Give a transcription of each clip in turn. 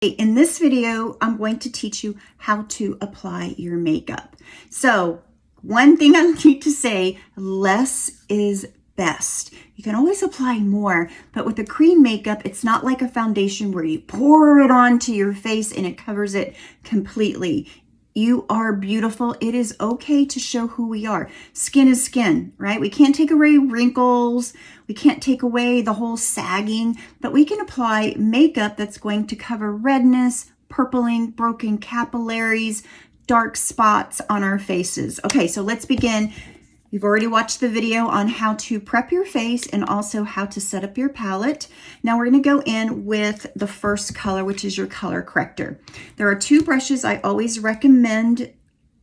In this video, I'm going to teach you how to apply your makeup. So one thing I need to say, less is best. You can always apply more, but with a cream makeup, it's not like a foundation where you pour it onto your face and it covers it completely. You are beautiful. It is okay to show who we are. Skin is skin, right? We can't take away wrinkles. We can't take away the whole sagging, but we can apply makeup that's going to cover redness, purpling, broken capillaries, dark spots on our faces. Okay, so let's begin. You've already watched the video on how to prep your face and also how to set up your palette. Now we're going to go in with the first color, which is your color corrector. There are two brushes I always recommend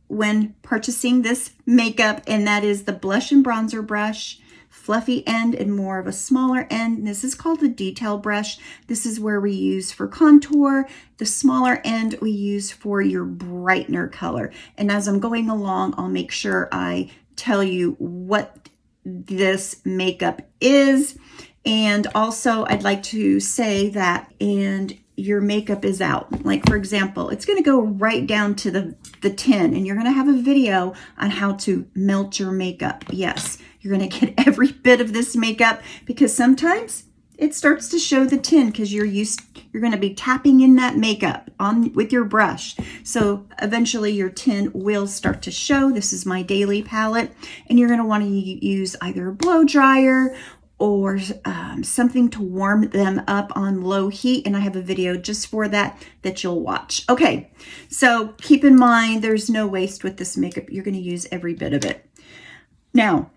when purchasing this makeup, and that is the blush and bronzer brush, fluffy end and more of a smaller end. This is called the detail brush. This is where we use for contour. The smaller end we use for your brightener color. And as I'm going along, I'll make sure I tell you what this makeup is. And also I'd like to say that, and your makeup is out. Like for example, it's going to go right down to the tin, and you're going to have a video on how to melt your makeup. Yes, you're going to get every bit of this makeup because sometimes it starts to show the tin because you're going to be tapping in that makeup on with your brush. So eventually your tin will start to show. This is my daily palette, and you're going to want to use either a blow dryer or something to warm them up on low heat. And I have a video just for that you'll watch. Okay, so keep in mind there's no waste with this makeup. You're going to use every bit of it. Now,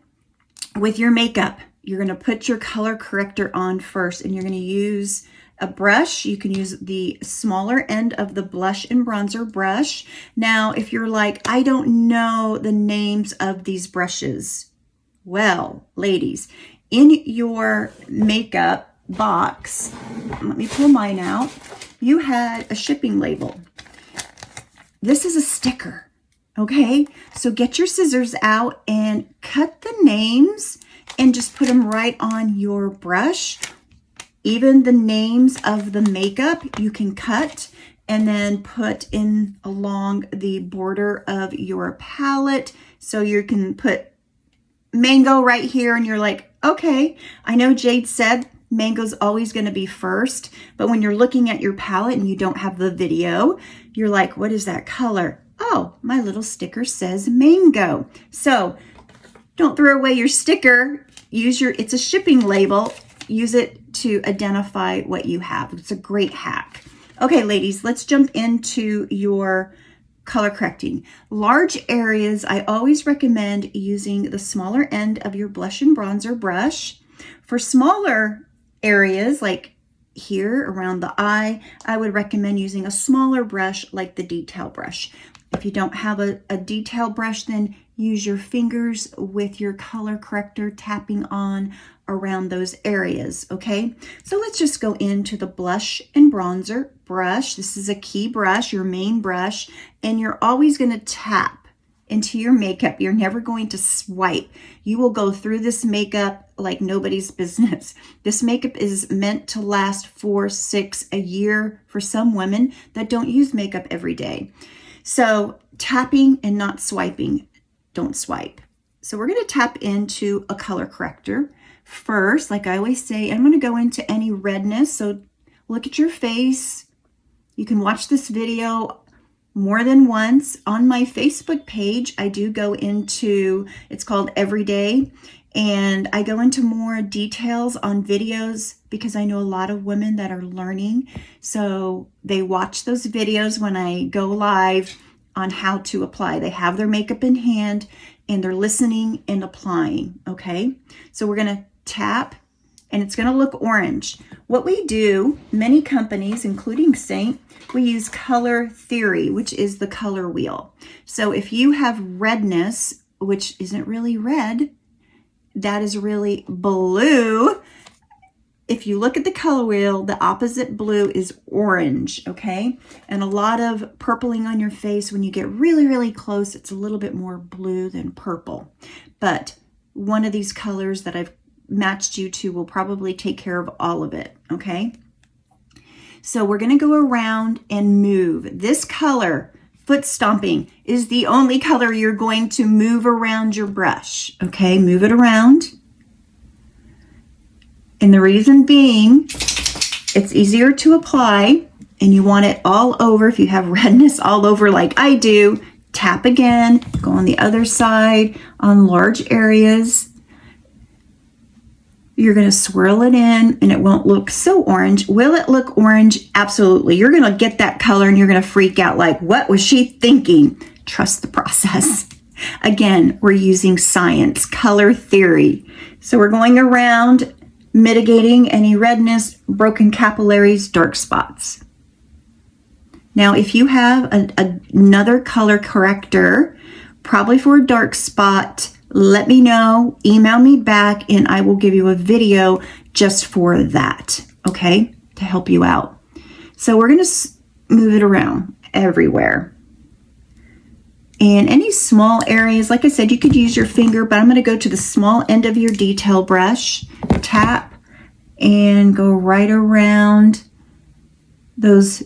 with your makeup, you're going to put your color corrector on first, and you're going to use a brush. You can use the smaller end of the blush and bronzer brush. Now, if you're like, I don't know the names of these brushes. Well, ladies, in your makeup box, let me pull mine out, you had a shipping label. This is a sticker, okay? So get your scissors out and cut the names and just put them right on your brush. Even the names of the makeup you can cut and then put in along the border of your palette. So you can put mango right here, and you're like, okay, I know Jade said mango's always going to be first, but when you're looking at your palette and you don't have the video, you're like, what is that color? Oh, my little sticker says mango. So don't throw away your sticker. It's a shipping label. Use it to identify what you have. It's a great hack. Okay, ladies, let's jump into your color correcting. Large areas, I always recommend using the smaller end of your blush and bronzer brush. For smaller areas like here around the eye, I would recommend using a smaller brush like the detail brush. If you don't have a detail brush, then use your fingers with your color corrector tapping on around those areas, okay? So let's just go into the blush and bronzer brush. This is a key brush, your main brush, and you're always going to tap into your makeup. You're never going to swipe. You will go through this makeup like nobody's business. This makeup is meant to last 4, 6, a year for some women that don't use makeup every day. So tapping and not swiping. Don't swipe. So we're going to tap into a color corrector first. Like I always say, I'm going to go into any redness. So look at your face. You can watch this video more than once. On my Facebook page, I do go into, it's called Everyday, and I go into more details on videos because I know a lot of women that are learning. So they watch those videos when I go live on how to apply. They have their makeup in hand and they're listening and applying, okay? So we're gonna tap and it's gonna look orange. What we do, many companies, including Seint, we use color theory, which is the color wheel. So if you have redness, which isn't really red, that is really blue. If you look at the color wheel, the opposite blue is orange, okay? And a lot of purpling on your face, when you get really, really close, it's a little bit more blue than purple. But one of these colors that I've matched you to will probably take care of all of it, okay? So we're going to go around and move. This color, foot stomping, is the only color you're going to move around your brush. Okay, move it around. And the reason being, it's easier to apply, and you want it all over. If you have redness all over like I do, tap again, go on the other side on large areas. You're going to swirl it in and it won't look so orange. Will it look orange? Absolutely. You're going to get that color and you're going to freak out like, what was she thinking? Trust the process. Again, we're using science, color theory. So we're going around mitigating any redness, broken capillaries, dark spots. Now, if you have another color corrector, probably for a dark spot, let me know, email me back, and I will give you a video just for that, okay, to help you out. So we're going to move it around everywhere. And any small areas, like I said, you could use your finger, but I'm going to go to the small end of your detail brush, tap, and go right around those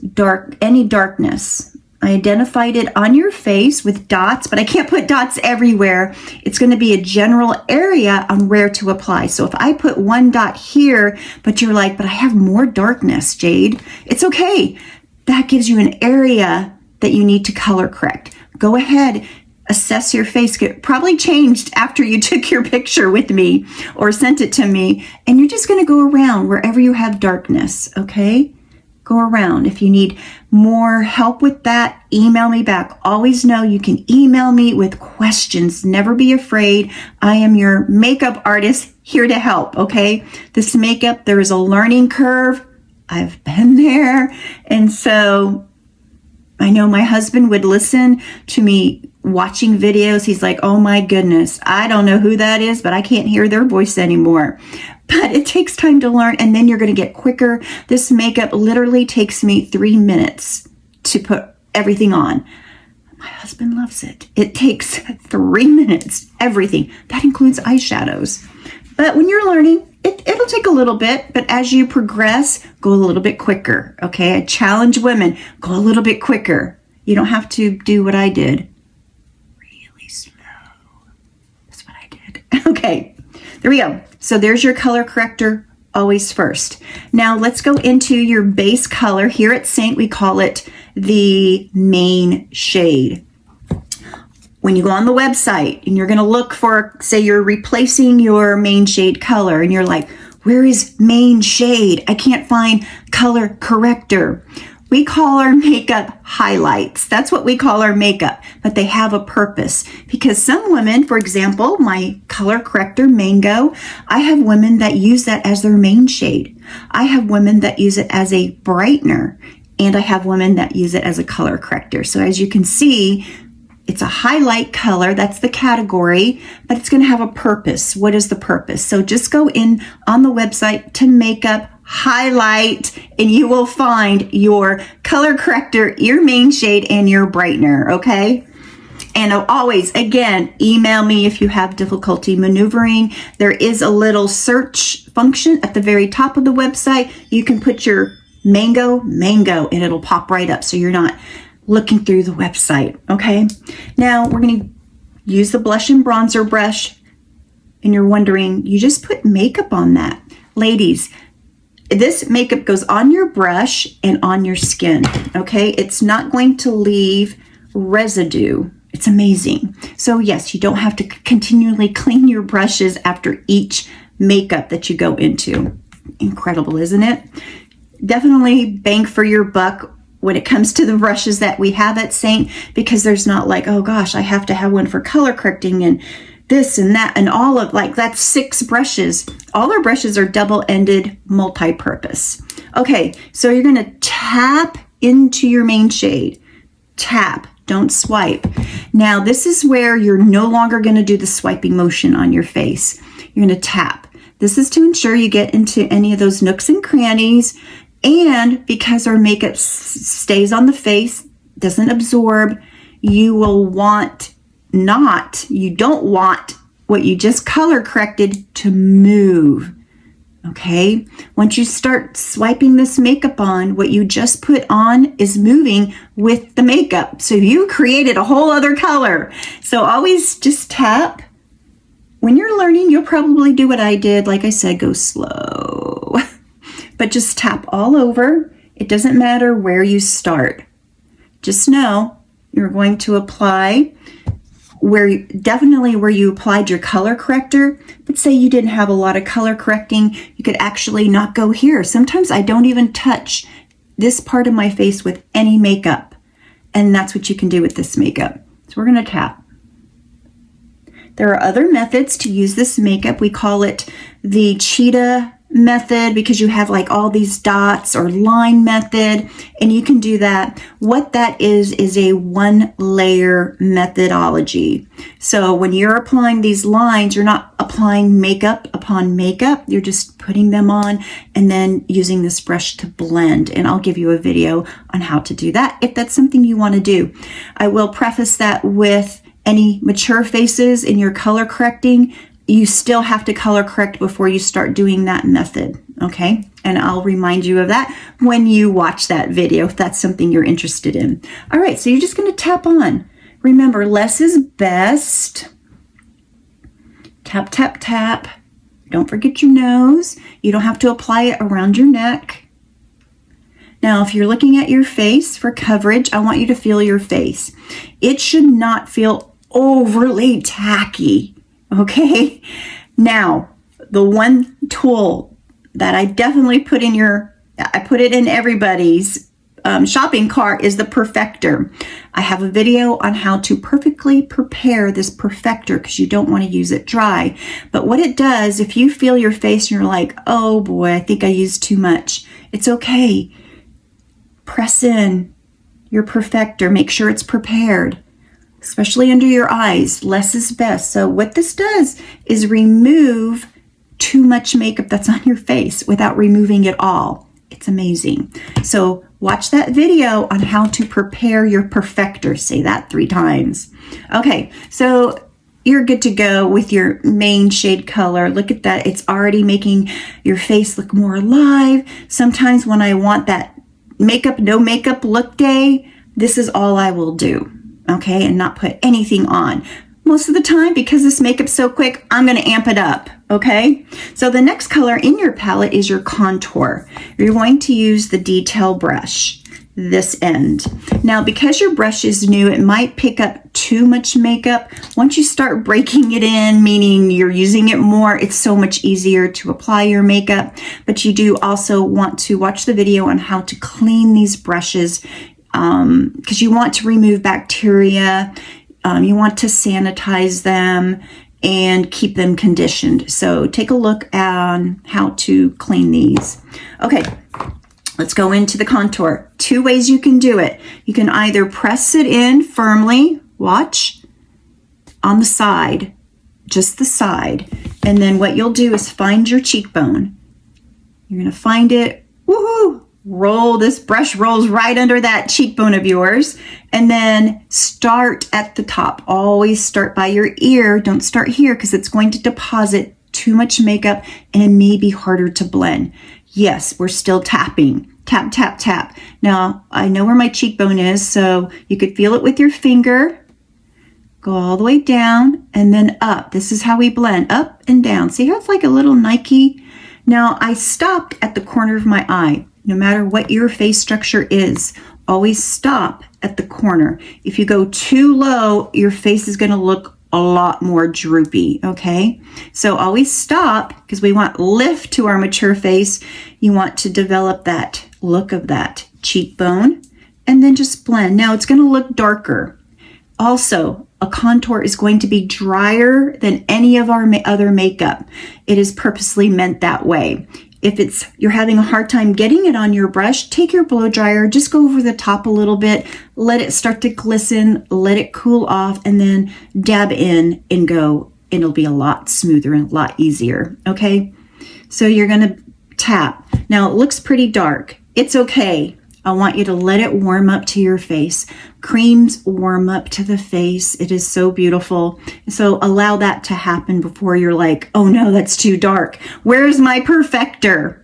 any darkness. I identified it on your face with dots, but I can't put dots everywhere. It's going to be a general area on where to apply. So if I put one dot here, but you're like, but I have more darkness, Jade, it's okay. That gives you an area that you need to color correct. Go ahead, assess your face. It probably changed after you took your picture with me or sent it to me. And you're just going to go around wherever you have darkness, okay? Go around. If you need more help with that, email me back. Always know you can email me with questions. Never be afraid. I am your makeup artist here to help, okay? This makeup, there is a learning curve. I've been there. And so I know my husband would listen to me watching videos. He's like, oh my goodness, I don't know who that is, but I can't hear their voice anymore. But it takes time to learn, and then you're going to get quicker. This makeup literally takes me 3 minutes to put everything on. My husband loves it. It takes 3 minutes, everything. That includes eyeshadows. But when you're learning, it'll take a little bit, but as you progress, go a little bit quicker, okay? I challenge women, go a little bit quicker. You don't have to do what I did. Really slow. That's what I did. Okay, there we go. So there's your color corrector, always first. Now let's go into your base color. Here at Seint, we call it the main shade. When you go on the website and you're going to look for, say you're replacing your main shade color and you're like, where is main shade? I can't find color corrector. We call our makeup highlights. That's what we call our makeup, but they have a purpose because some women, for example, my color corrector Mango, I have women that use that as their main shade. I have women that use it as a brightener, and I have women that use it as a color corrector. So as you can see, it's a highlight color, that's the category, but it's going to have a purpose. What is the purpose? So just go in on the website to makeup, highlight, and you will find your color corrector, your main shade, and your brightener, okay? And always, again, email me if you have difficulty maneuvering. There is a little search function at the very top of the website. You can put your mango, and it'll pop right up so you're not looking through the website, okay? Now we're going to use the blush and bronzer brush, and you're wondering, you just put makeup on that. Ladies, this makeup goes on your brush and on your skin, okay? It's not going to leave residue. It's amazing. So yes, you don't have to continually clean your brushes after each makeup that you go into. Incredible, isn't it? Definitely bang for your buck when it comes to the brushes that we have at Seint, because there's not like, oh gosh, I have to have one for color correcting and this and that and all of, like, that's 6 brushes. All our brushes are double-ended, multi-purpose. Okay, so you're going to tap into your main shade. Tap, don't swipe. Now this is where you're no longer going to do the swiping motion on your face. You're going to tap. This is to ensure you get into any of those nooks and crannies. And because our makeup stays on the face, doesn't absorb, you don't want what you just color corrected to move. Okay, once you start swiping this makeup on, what you just put on is moving with the makeup. So you created a whole other color. So always just tap. When you're learning, you'll probably do what I did. Like I said, go slow. But just tap all over. It doesn't matter where you start. Just know you're going to apply definitely where you applied your color corrector, but say you didn't have a lot of color correcting, you could actually not go here. Sometimes I don't even touch this part of my face with any makeup, and that's what you can do with this makeup. So we're going to tap. There are other methods to use this makeup. We call it the cheetah method because you have like all these dots, or line method, and you can do that. What that is a one layer methodology. So when you're applying these lines, you're not applying makeup upon makeup, you're just putting them on and then using this brush to blend. And I'll give you a video on how to do that if that's something you want to do. I will preface that with any mature faces in your color correcting, you still have to color correct before you start doing that method, okay? And I'll remind you of that when you watch that video, if that's something you're interested in. All right, so you're just gonna tap on. Remember, less is best. Tap, tap, tap. Don't forget your nose. You don't have to apply it around your neck. Now, if you're looking at your face for coverage, I want you to feel your face. It should not feel overly tacky. Okay, now the one tool that I definitely put in everybody's shopping cart is the perfector. I have a video on how to perfectly prepare this perfector because you don't want to use it dry. But what it does, if you feel your face and you're like, oh boy, I think I used too much, it's okay. Press in your perfector, make sure it's prepared. Especially under your eyes, less is best. So what this does is remove too much makeup that's on your face without removing it all. It's amazing. So watch that video on how to prepare your perfector. Say that 3 times. Okay, so you're good to go with your main shade color. Look at that. It's already making your face look more alive. Sometimes when I want that makeup, no makeup look day, this is all I will do. Okay, and not put anything on. Most of the time, because this makeup's so quick, I'm going to amp it up, okay? So the next color in your palette is your contour. You're going to use the detail brush, this end. Now, because your brush is new, it might pick up too much makeup. Once you start breaking it in, meaning you're using it more, it's so much easier to apply your makeup. But you do also want to watch the video on how to clean these brushes because you want to remove bacteria, you want to sanitize them and keep them conditioned. So take a look on how to clean these. Okay, let's go into the contour. 2 ways you can do it. You can either press it in firmly, watch, on the side, just the side, and then what you'll do is find your cheekbone. You're gonna find it, woohoo! Roll, this brush rolls right under that cheekbone of yours, and then start at the top. Always start by your ear. Don't start here because it's going to deposit too much makeup and it may be harder to blend. Yes, we're still tapping. Tap, tap, tap. Now, I know where my cheekbone is, so you could feel it with your finger. Go all the way down and then up. This is how we blend, up and down. See how it's like a little Nike? Now, I stopped at the corner of my eye. No matter what your face structure is, always stop at the corner. If you go too low, your face is going to look a lot more droopy, okay? So always stop because we want lift to our mature face. You want to develop that look of that cheekbone and then just blend. Now it's going to look darker. Also, a contour is going to be drier than any of our other makeup. It is purposely meant that way. If you're having a hard time getting it on your brush, take your blow dryer, just go over the top a little bit, let it start to glisten, let it cool off, and then dab in and go. It'll be a lot smoother and a lot easier, okay? So you're gonna tap. Now it looks pretty dark. It's okay. I want you to let it warm up to your face. Creams warm up to the face. It is so beautiful. So allow that to happen before you're like, oh no, that's too dark. Where's my perfector?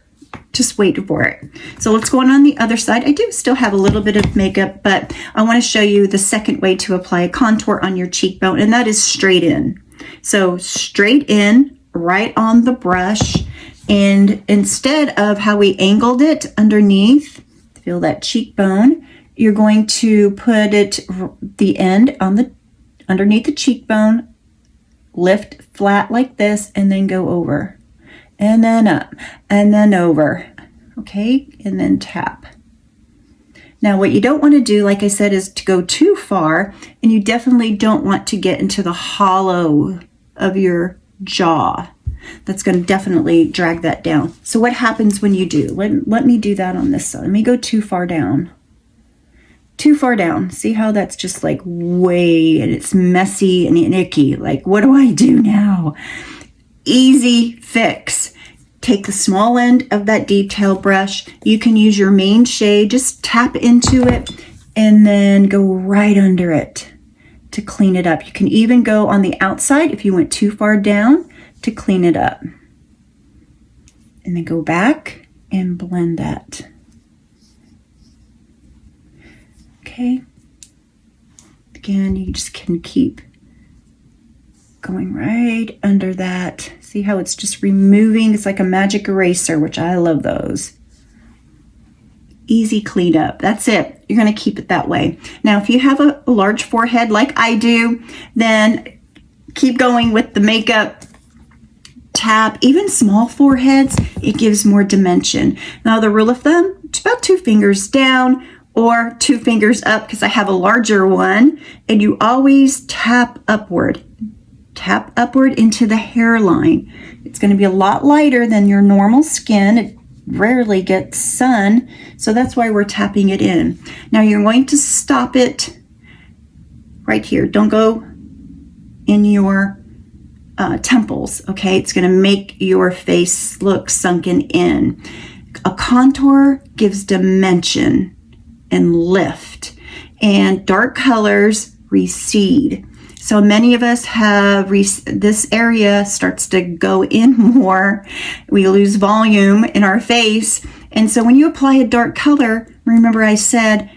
Just wait for it. So let's go on the other side. I do still have a little bit of makeup, but I want to show you the second way to apply a contour on your cheekbone, and that is straight in. So straight in, right on the brush, and instead of how we angled it underneath, feel that cheekbone, you're going to put it the end on the underneath the cheekbone, lift flat like this, and then go over. And then up, and then over, okay? And then tap. Now, what you don't want to do, like I said, is to go too far, and you definitely don't want to get into the hollow of your jaw. That's going to definitely drag that down. So what happens when you do? Let me do that on this side. Let me go too far down. Too far down. See how that's just like way, and it's messy and icky. Like, what do I do now? Easy fix. Take the small end of that detail brush. You can use your main shade. Just tap into it and then go right under it to clean it up. You can even go on the outside if you went too far down to clean it up. And then go back and blend that. Okay. Again, you just can keep going right under that. See how it's just removing? It's like a magic eraser, which I love those. Easy cleanup. That's it. You're going to keep it that way. Now, if you have a large forehead like I do, then keep going with the makeup. Tap. Even small foreheads, it gives more dimension. Now, the rule of thumb, it's about 2 fingers down or 2 fingers up, because I have a larger one, and you always tap upward. Tap upward into the hairline. It's going to be a lot lighter than your normal skin. It rarely gets sun, so that's why we're tapping it in. Now you're going to stop it right here. Don't go in your temples, okay? It's going to make your face look sunken in. A contour gives dimension and lift, and dark colors recede. So many of us have, this area starts to go in more. We lose volume in our face. And so when you apply a dark color, remember I said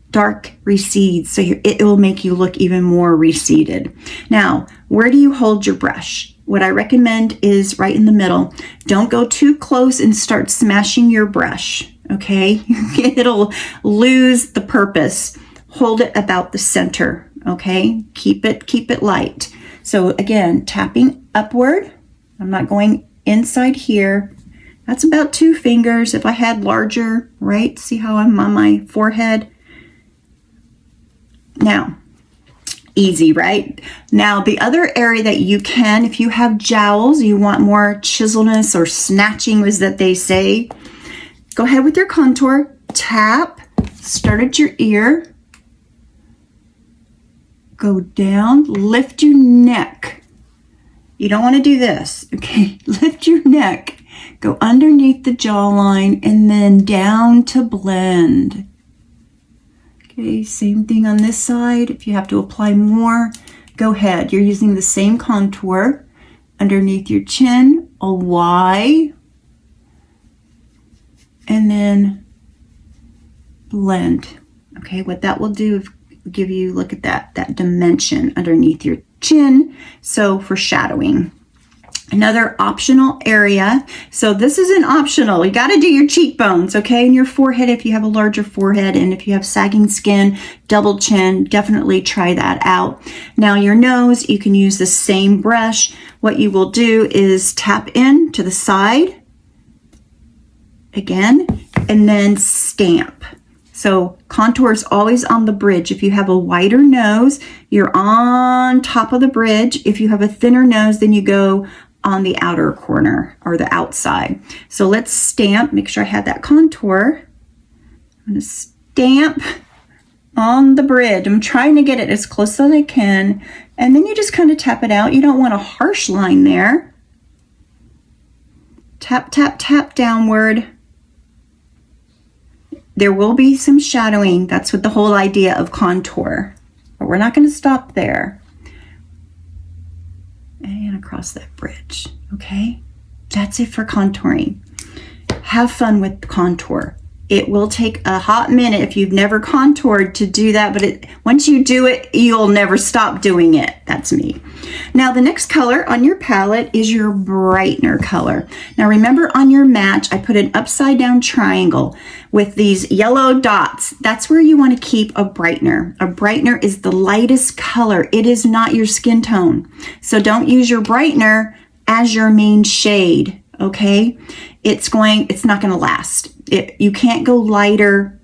dark recedes. So it will make you look even more receded. Now, where do you hold your brush? What I recommend is right in the middle. Don't go too close and start smashing your brush, okay? It'll lose the purpose. Hold it about the center. Okay, keep it light. So again, tapping upward. I'm not going inside here. That's about 2 fingers. If I had larger, right? See how I'm on my forehead? Now, easy, right? Now, the other area that you can, if you have jowls, you want more chiselness or snatching, was that they say, go ahead with your contour, tap, start at your ear, go down, lift your neck. You don't want to do this, okay? Lift your neck, go underneath the jawline, and then down to blend. Okay, same thing on this side. If you have to apply more, go ahead. You're using the same contour underneath your chin, a Y, and then blend. Okay, what that will do is give you, look at that dimension underneath your chin. So for shadowing. Another optional area. So this isn't optional. You got to do your cheekbones, okay? And your forehead if you have a larger forehead, and if you have sagging skin, double chin, definitely try that out. Now your nose, you can use the same brush. What you will do is tap in to the side again, and then stamp. So contour is always on the bridge. If you have a wider nose, you're on top of the bridge. If you have a thinner nose, then you go on the outer corner or the outside. So let's stamp. Make sure I have that contour. I'm going to stamp on the bridge. I'm trying to get it as close as I can. And then you just kind of tap it out. You don't want a harsh line there. Tap, tap, tap downward. There will be some shadowing. That's what the whole idea of contour. But we're not going to stop there. And across that bridge, okay? That's it for contouring. Have fun with contour. It will take a hot minute if you've never contoured to do that, but once you do it, you'll never stop doing it. That's me. Now, the next color on your palette is your brightener color. Now, remember on your match, I put an upside down triangle with these yellow dots. That's where you want to keep a brightener. A brightener is the lightest color. It is not your skin tone. So don't use your brightener as your main shade, okay? It's not going to last. You can't go lighter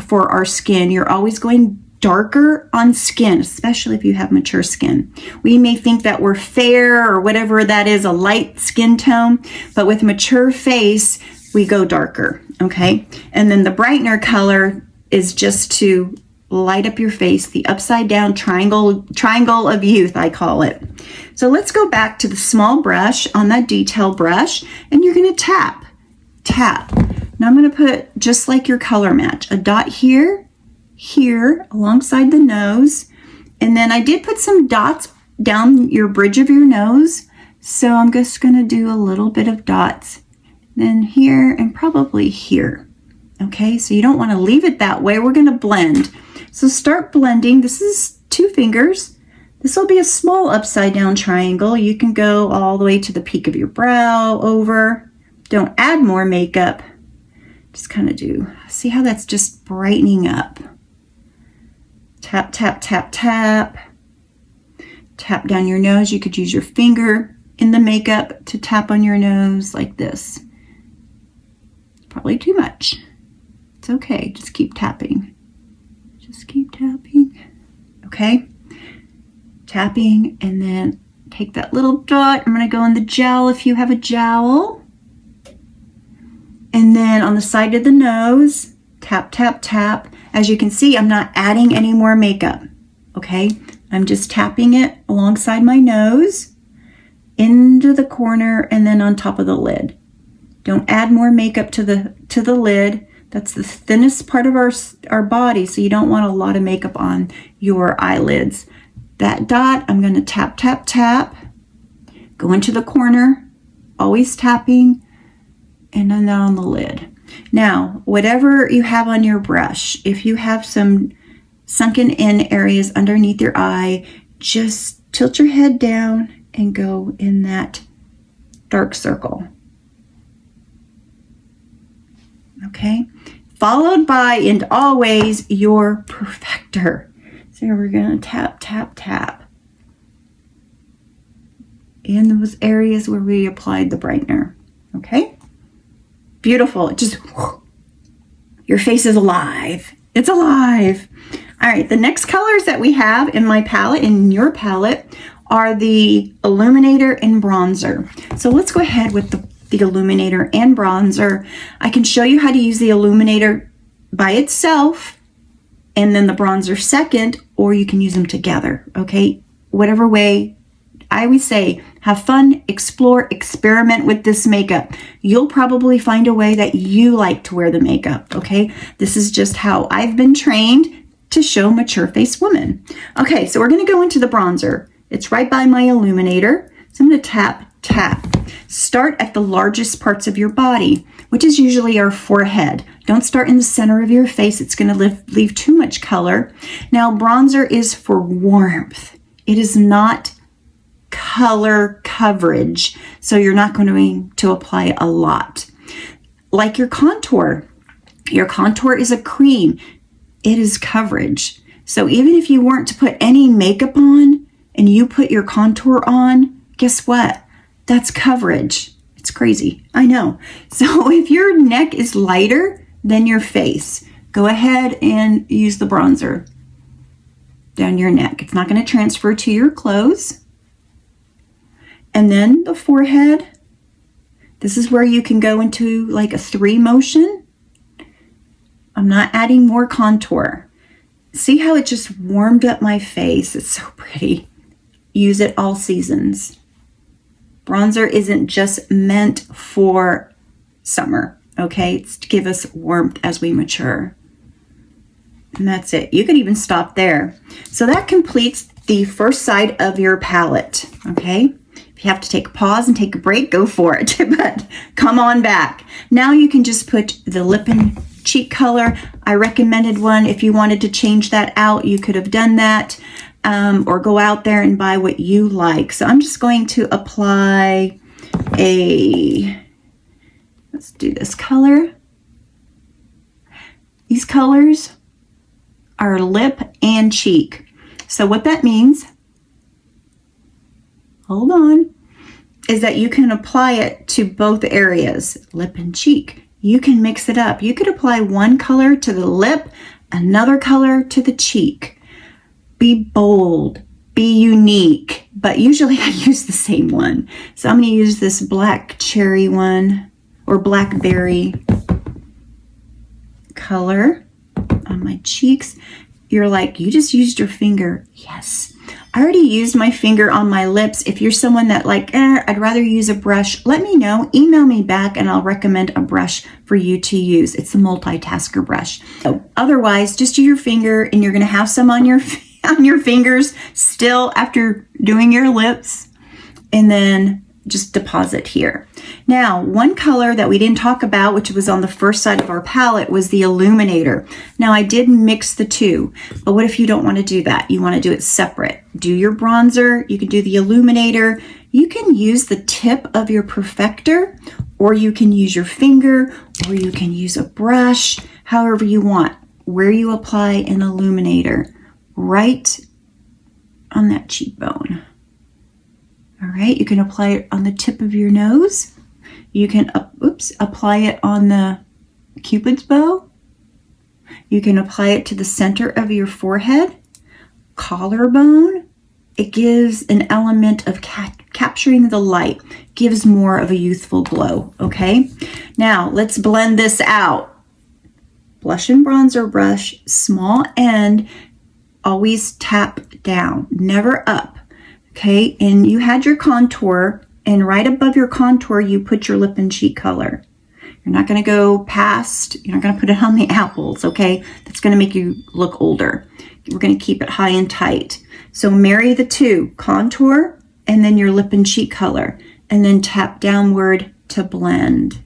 for our skin. You're always going darker on skin, especially if you have mature skin. We may think that we're fair or whatever that is, a light skin tone, but with mature face, we go darker, okay? And then the brightener color is just to light up your face, the upside down triangle of youth, I call it. So let's go back to the small brush on that detail brush, and you're gonna tap. Now I'm gonna put, just like your color match, a dot here, alongside the nose, and then I did put some dots down your bridge of your nose, so I'm just gonna do a little bit of dots, then here, and probably here. Okay, so you don't wanna leave it that way, we're gonna blend. So start blending. This is 2 fingers. This will be a small upside down triangle. You can go all the way to the peak of your brow, over. Don't add more makeup. Just kind of see how that's just brightening up. Tap, tap, tap, tap. Tap down your nose. You could use your finger in the makeup to tap on your nose like this. Probably too much. It's okay, just keep tapping. Just keep tapping, okay? Tapping, and then take that little dot. I'm gonna go in the jowl if you have a jowl. And then on the side of the nose, tap, tap, tap. As you can see, I'm not adding any more makeup, okay? I'm just tapping it alongside my nose, into the corner, and then on top of the lid. Don't add more makeup to the lid. That's the thinnest part of our body, so you don't want a lot of makeup on your eyelids. That dot, I'm going to tap, tap, tap, go into the corner, always tapping, and then on the lid. Now, whatever you have on your brush, if you have some sunken in areas underneath your eye, just tilt your head down and go in that dark circle. Okay, followed by, and always, your perfector. So we're gonna tap, tap, tap in those areas where we applied the brightener. Okay, beautiful. Just, your face is alive. It's alive. All right, the next colors that we have in my palette, in your palette, are the illuminator and bronzer. So let's go ahead with the illuminator and bronzer. I can show you how to use the illuminator by itself and then the bronzer second, or you can use them together, okay? Whatever way. I always say, have fun, explore, experiment with this makeup. You'll probably find a way that you like to wear the makeup, okay? This is just how I've been trained to show mature face women. Okay, so we're gonna go into the bronzer. It's right by my illuminator. So I'm gonna tap, tap. Start at the largest parts of your body, which is usually our forehead. Don't start in the center of your face. It's going to leave too much color. Now, bronzer is for warmth. It is not color coverage, so you're not going to apply a lot. Like your contour is a cream. It is coverage. So even if you weren't to put any makeup on and you put your contour on, guess what? That's coverage. It's crazy, I know. So if your neck is lighter than your face, go ahead and use the bronzer down your neck. It's not going to transfer to your clothes. And then the forehead. This is where you can go into like a 3 motion. I'm not adding more contour. See how it just warmed up my face? It's so pretty. Use it all seasons. Bronzer isn't just meant for summer. Okay, it's to give us warmth as we mature. And that's it. You could even stop there. So that completes the first side of your palette. Okay, if you have to take a pause and take a break, go for it. But come on back. Now you can just put the lip and cheek color. I recommended one. If you wanted to change that out, you could have done that. Or go out there and buy what you like. So I'm just going to apply let's do this color. These colors are lip and cheek. So what that means, hold on, is that you can apply it to both areas, lip and cheek. You can mix it up. You could apply one color to the lip, another color to the cheek. Be bold, be unique, but usually I use the same one. So I'm going to use this black cherry one or blackberry color on my cheeks. You're like, you just used your finger. Yes. I already used my finger on my lips. If you're someone that like, I'd rather use a brush, let me know. Email me back and I'll recommend a brush for you to use. It's a multitasker brush. So otherwise, just use your finger and you're going to have some on your fingers still after doing your lips, and then just deposit here. Now, one color that we didn't talk about, which was on the first side of our palette, was the illuminator. Now, I did mix the two, but what if you don't want to do that? You want to do it separate. Do your bronzer, you can do the illuminator. You can use the tip of your perfector, or you can use your finger, or you can use a brush, however you want. Where you apply an illuminator, right on that cheekbone. All right, you can apply it on the tip of your nose. You can, apply it on the Cupid's bow. You can apply it to the center of your forehead, collarbone. It gives an element of capturing the light, gives more of a youthful glow, okay? Now, let's blend this out. Blush and bronzer brush, small end, always tap down, never up. Okay, and you had your contour, and right above your contour, you put your lip and cheek color. You're not going to go past, you're not going to put it on the apples, okay? That's going to make you look older. We're going to keep it high and tight. So marry the two, contour, and then your lip and cheek color, and then tap downward to blend.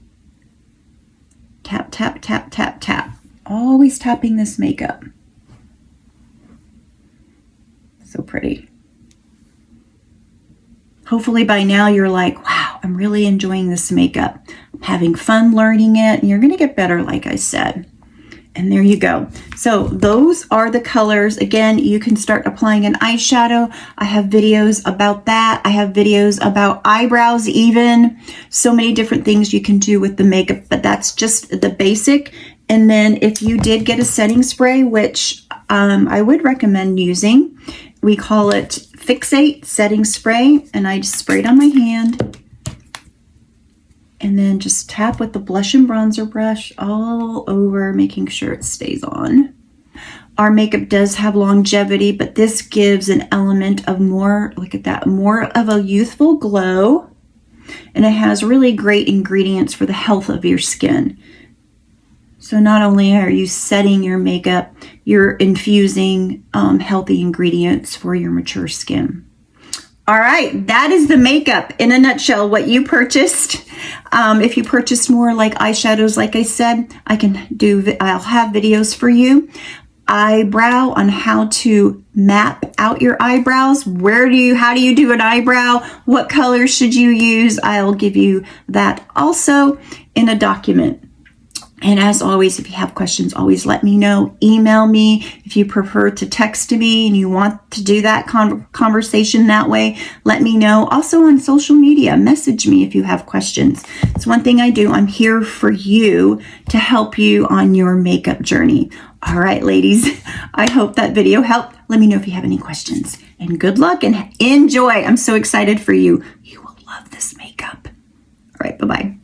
Tap, tap, tap, tap, tap. Always tapping this makeup. So pretty. Hopefully by now you're like, wow, I'm really enjoying this makeup. I'm having fun learning it, and you're going to get better, like I said. And there you go. So those are the colors. Again, you can start applying an eyeshadow. I have videos about that. I have videos about eyebrows even. So many different things you can do with the makeup, but that's just the basic. And then if you did get a setting spray, which I would recommend using, we call it Fixate Setting Spray, and I just spray it on my hand and then just tap with the blush and bronzer brush all over, making sure it stays on. Our makeup does have longevity, but this gives an element of more, look at that, more of a youthful glow, and it has really great ingredients for the health of your skin. So not only are you setting your makeup, you're infusing healthy ingredients for your mature skin. All right, that is the makeup in a nutshell, what you purchased. If you purchase more like eyeshadows, like I said, I'll have videos for you. Eyebrow, on how to map out your eyebrows. How do you do an eyebrow? What color should you use? I'll give you that also in a document. And as always, if you have questions, always let me know. Email me if you prefer to text me and you want to do that conversation that way. Let me know. Also on social media, message me if you have questions. It's one thing I do. I'm here for you to help you on your makeup journey. All right, ladies, I hope that video helped. Let me know if you have any questions. And good luck and enjoy. I'm so excited for you. You will love this makeup. All right, bye-bye.